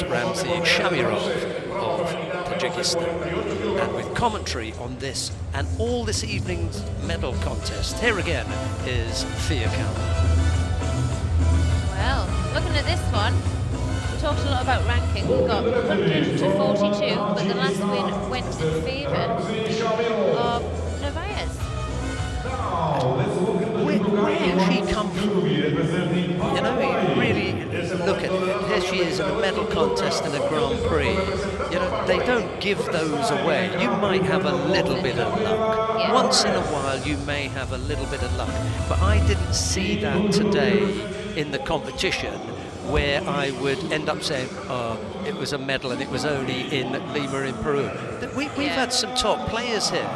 Ramsey Shamirov of Tajikistan, and with commentary on this and all this evening's medal contest, here again is Thea Callan. Well, looking at this one, we talked a lot about ranking. We've got 100 to 42, but the last win went in favour of NARVAEZ. Where she come from? You know, you really look at it. Here she is in a medal contest in a Grand Prix. You know, they don't give those away. You might have a little bit of luck. Yeah. Once in a while you may have a little bit of luck. But I didn't see that today in the competition, where I would end up saying, oh, it was a medal and it was only in Lima in Peru. We've had some top players here.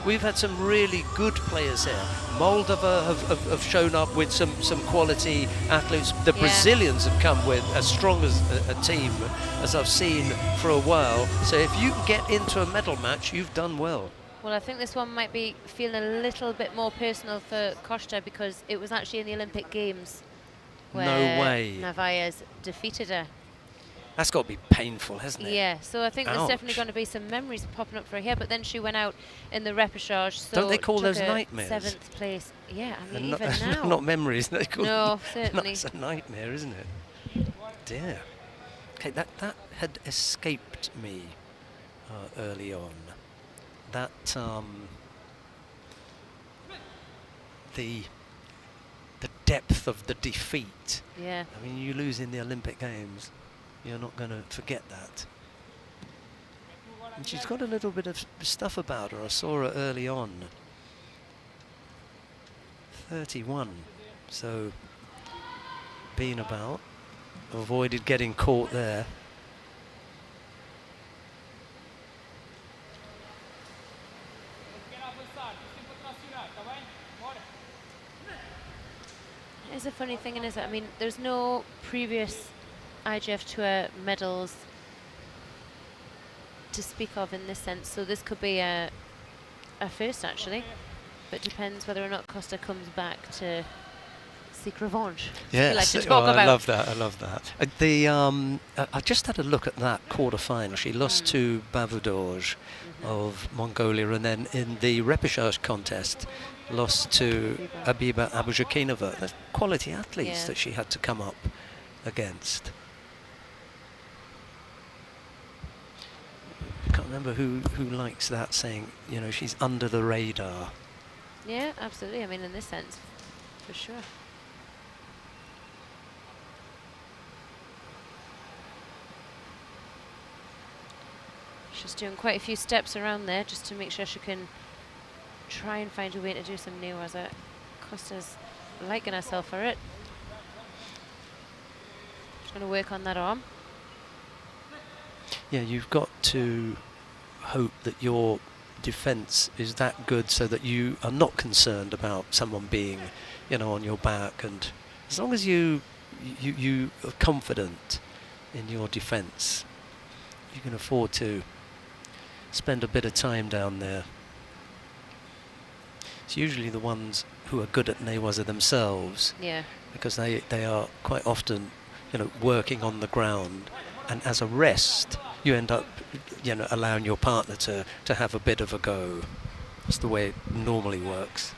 We've had some really good players here. Moldova have shown up with some quality athletes. The Brazilians have come with as strong as a team as I've seen for a while. So if you can get into a medal match, you've done well. Well, I think this one might be feeling a little bit more personal for COSTA, because it was actually in the Olympic Games where NARVAEZ defeated her. That's got to be painful, hasn't it? Yeah, so I think there's definitely going to be some memories popping up for her here, but then she went out in the repechage, so don't they call those nightmares? 7th place. Yeah, I mean, and even now. Not memories, they call no, certainly. That's a nightmare, isn't it? Dear. Okay, that had escaped me early on. That, the depth of the defeat. Yeah. I mean, you lose in the Olympic Games, you're not going to forget that. And she's got a little bit of stuff about her. I saw her early on. 31. So, been about. Avoided getting caught there. It's a funny thing, isn't it? I mean, there's no previous IGF Tour medals to speak of in this sense, so this could be a first actually, but depends whether or not COSTA comes back to seek revenge. Yes, like to talk about. I love that. I love that. I just had a look at that quarter-final. She lost to Bavudoj of Mongolia, and then in the repechage contest lost to Abiba Abujakinova. That's quality athletes that she had to come up against. I can't remember who likes that, saying, you know, she's under the radar. Yeah, absolutely. I mean, in this sense, for sure. She's doing quite a few steps around there just to make sure she can try and find a way to do some new as COSTA's liking herself for it. She's going to work on that arm. Yeah, you've got to hope that your defence is that good so that you are not concerned about someone being, you know, on your back, and as long as you are confident in your defence, you can afford to spend a bit of time down there. It's usually the ones who are good at newaza themselves, because they are quite often, you know, working on the ground, and as a rest you end up, you know, allowing your partner to have a bit of a go. That's the way it normally works.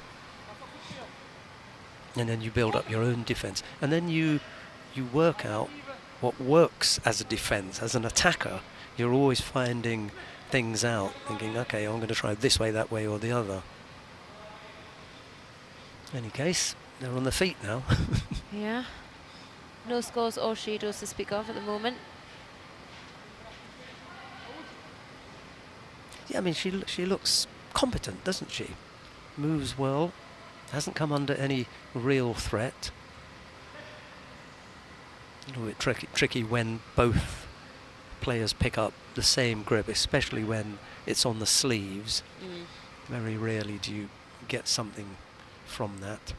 And then you build up your own defence, and then you work out what works as a defence. As an attacker, you're always finding things out, thinking, okay, I'm going to try this way, that way, or the other. In any case, they're on their feet now. Yeah. No scores or shidos to speak of at the moment. Yeah, I mean, she looks competent, doesn't she? Moves well, hasn't come under any real threat. A little bit tricky when both players pick up the same grip, especially when it's on the sleeves. Very rarely do you get something from that.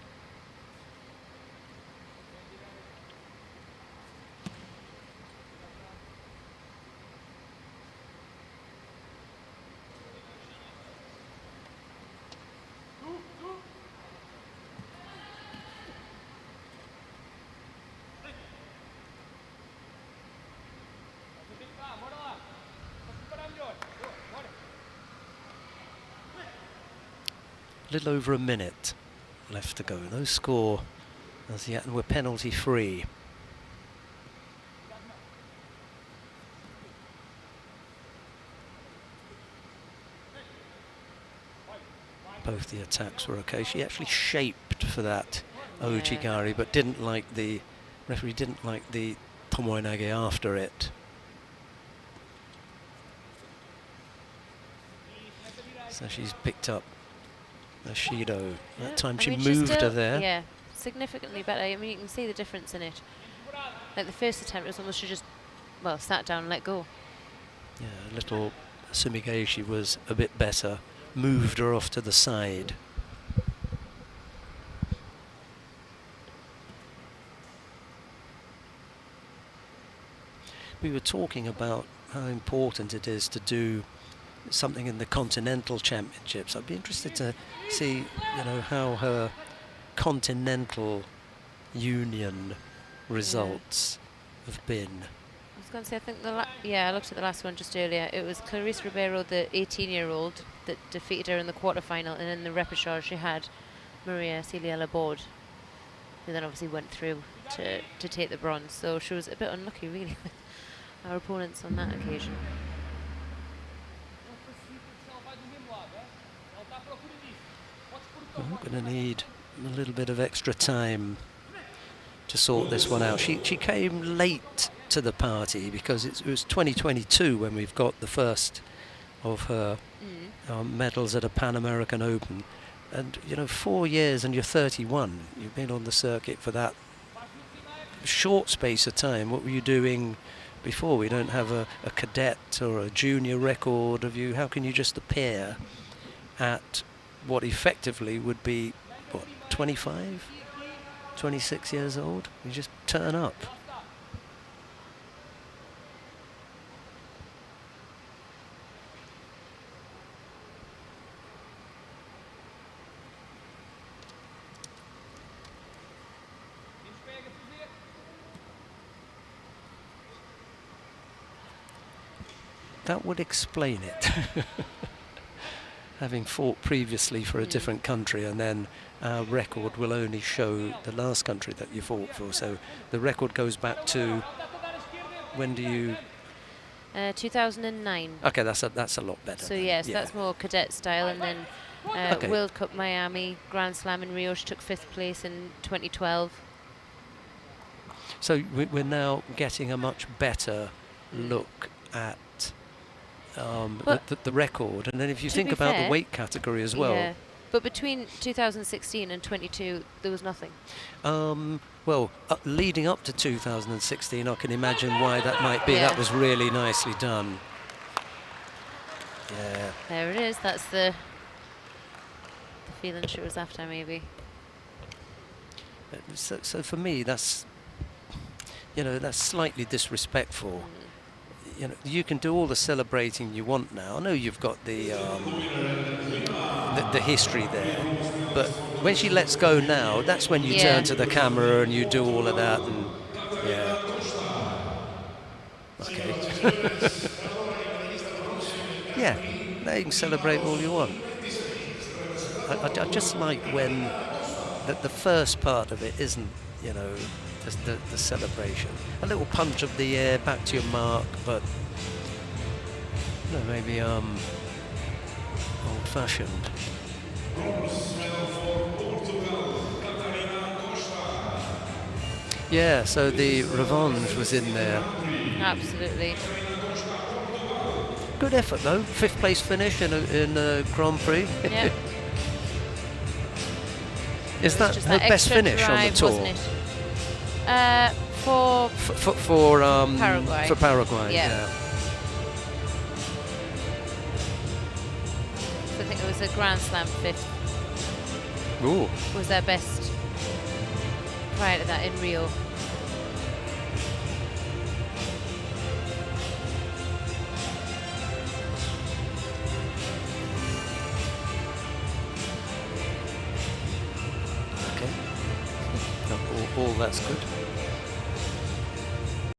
little over a minute left to go. No score as yet, and we're penalty free. Both the attacks were okay. She actually shaped for that Ojigari, but didn't like the referee didn't like the Tomoenage after it. So she's picked up a Shido. That time she moved her there. Yeah, significantly better. I mean, you can see the difference in it. Like the first attempt, it was almost she just, well, sat down and let go. Yeah, little Sumigeshi was a bit better. Moved her off to the side. We were talking about how important it is to do something in the continental championships. I'd be interested to see, you know, how her continental union results have been. I was going to say, I think I looked at the last one just earlier. It was Clarice Ribeiro, the 18-year-old, that defeated her in the quarterfinal, and in the repechage she had Maria Celia Laborde, who then obviously went through to take the bronze. So she was a bit unlucky, really, with our opponents on that occasion. We're going to need a little bit of extra time to sort this one out. She came late to the party because it was 2022 when we've got the first of her medals at a Pan American Open. And, you know, 4 years and you're 31. You've been on the circuit for that short space of time. What were you doing before? We don't have a cadet or a junior record of you. How can you just appear at what effectively would be, what, 25, 26 years old? You just turn up. That would explain it. Having fought previously for a different country, and then our record will only show the last country that you fought for. So the record goes back to, when do you? 2009. Okay, that's a lot better. So yes, yeah. That's more cadet style, and then Okay. World Cup Miami, Grand Slam in Rio, she took 5th place in 2012. So we're now getting a much better look at the record, and then if you think about the weight category as well. Yeah. But between 2016 and 22, there was nothing. Well, leading up to 2016, I can imagine why that might be. Yeah. That was really nicely done. Yeah. There it is. That's the feeling she was after, maybe. So for me, that's, you know, that's slightly disrespectful. You know, you can do all the celebrating you want now. I know you've got the history there, but when she lets go now, that's when you turn to the camera and you do all of that. And yeah, okay. Yeah, now you can celebrate all you want. I just like when the first part of it isn't, you know, the celebration. A little punch of the air, back to your mark, but you know, maybe old-fashioned. Yeah, so the revenge was in there. Absolutely. Good effort though. 5th place finish in a Grand Prix. Yeah. Is that her best finish on the tour? Wasn't it? For Paraguay. For Paraguay, yeah. So I think it was a Grand Slam 5th. Ooh. Was their best prior to that in Rio. Okay. All that's good.